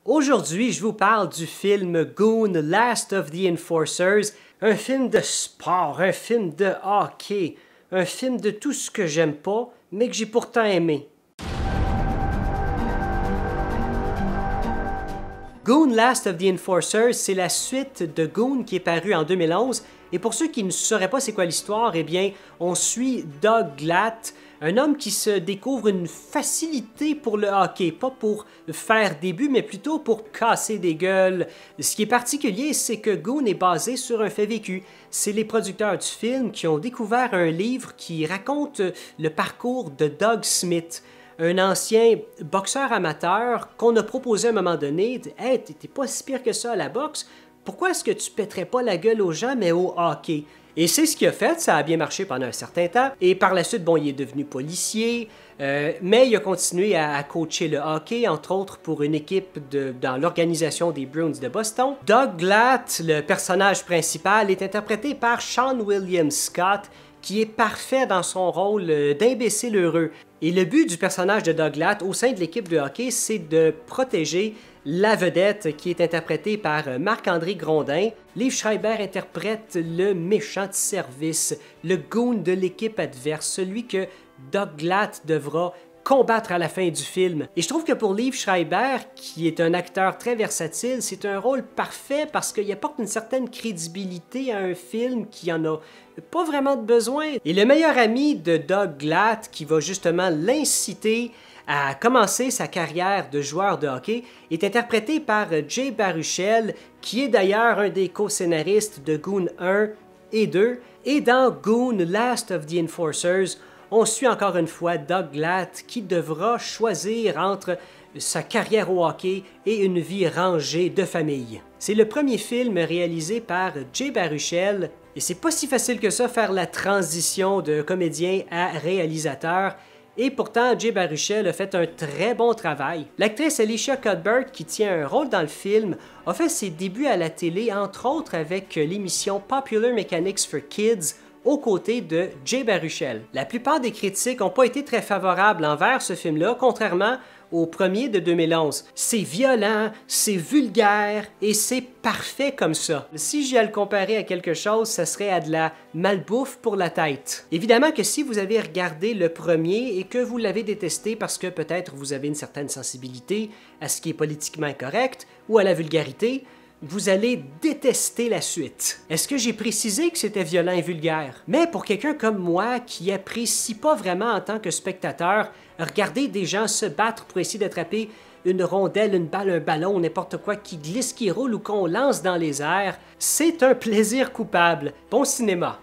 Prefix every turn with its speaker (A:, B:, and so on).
A: Aujourd'hui, je vous parle du film Goon Last of the Enforcers, un film de sport, un film de hockey, un film de tout ce que j'aime pas, mais que j'ai pourtant aimé. Goon Last of the Enforcers, c'est la suite de Goon qui est paru en 2011. Et pour ceux qui ne sauraient pas c'est quoi l'histoire, eh bien, on suit Doug Glatt, un homme qui se découvre une facilité pour le hockey, pas pour faire des buts, mais plutôt pour casser des gueules. Ce qui est particulier, c'est que Goon est basé sur un fait vécu. C'est les producteurs du film qui ont découvert un livre qui raconte le parcours de Doug Smith, un ancien boxeur amateur qu'on a proposé à un moment donné. « Hey, t'es pas si pire que ça à la boxe, pourquoi est-ce que tu pèterais pas la gueule aux gens, mais au hockey? » Et c'est ce qu'il a fait, ça a bien marché pendant un certain temps. Et par la suite, bon, il est devenu policier, mais il a continué à coacher le hockey, entre autres pour une équipe dans l'organisation des Bruins de Boston. Doug Glatt, le personnage principal, est interprété par Sean William Scott, qui est parfait dans son rôle d'imbécile heureux. Et le but du personnage de Doug Glatt au sein de l'équipe de hockey, c'est de protéger la vedette qui est interprétée par Marc-André Grondin. Liev Schreiber interprète le méchant de service, le goon de l'équipe adverse, celui que Doug Glatt devra combattre à la fin du film. Et je trouve que pour Liev Schreiber, qui est un acteur très versatile, c'est un rôle parfait parce qu'il apporte une certaine crédibilité à un film qui en a pas vraiment de besoin. Et le meilleur ami de Doug Glatt, qui va justement l'inciter à commencer sa carrière de joueur de hockey, est interprété par Jay Baruchel, qui est d'ailleurs un des co-scénaristes de Goon 1 et 2. Et dans Goon Last of the Enforcers, on suit encore une fois Doug Glatt qui devra choisir entre sa carrière au hockey et une vie rangée de famille. C'est le premier film réalisé par Jay Baruchel et c'est pas si facile que ça faire la transition de comédien à réalisateur. Et pourtant, Jay Baruchel a fait un très bon travail. L'actrice Alicia Cuthbert, qui tient un rôle dans le film, a fait ses débuts à la télé, entre autres avec l'émission Popular Mechanics for Kids, aux côtés de Jay Baruchel. La plupart des critiques n'ont pas été très favorables envers ce film-là, contrairement au premier de 2011. C'est violent, c'est vulgaire et c'est parfait comme ça. Si j'ai à le comparer à quelque chose, ça serait à de la malbouffe pour la tête. Évidemment que si vous avez regardé le premier et que vous l'avez détesté parce que peut-être vous avez une certaine sensibilité à ce qui est politiquement incorrect ou à la vulgarité, vous allez détester la suite. Est-ce que j'ai précisé que c'était violent et vulgaire? Mais pour quelqu'un comme moi qui apprécie pas vraiment en tant que spectateur regarder des gens se battre pour essayer d'attraper une rondelle, une balle, un ballon, n'importe quoi qui glisse, qui roule ou qu'on lance dans les airs, c'est un plaisir coupable. Bon cinéma!